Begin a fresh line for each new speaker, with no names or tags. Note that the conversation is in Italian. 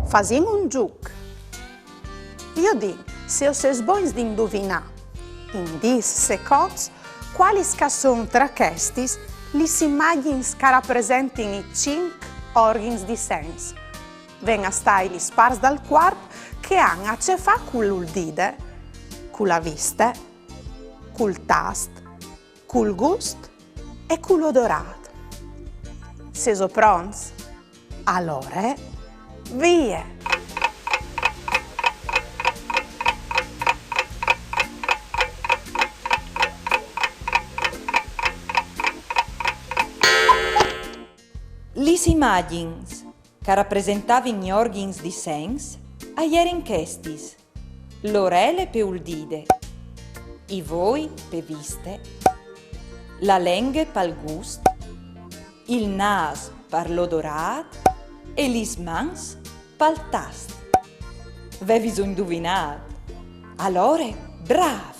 Fasim un giuc. Io dico, se ses bons di indovinare in 10 secondi quali sono tra questi le immagini che rappresentano i 5 organi di senso. Vengono a stare le parti del corpo che hanno a che fare con l'udito, con la vista, col tasto, col gusto e con l'odorato. Se sono pronti? Allora, via!
Le immagini che rappresentavano gli organi di senso erano questi: l'orelle per udire, i voi per viste, la lingua per il gusto, il naso per l'odorato e le mani per il tasto. Avevi indovinato? Allora, bravi!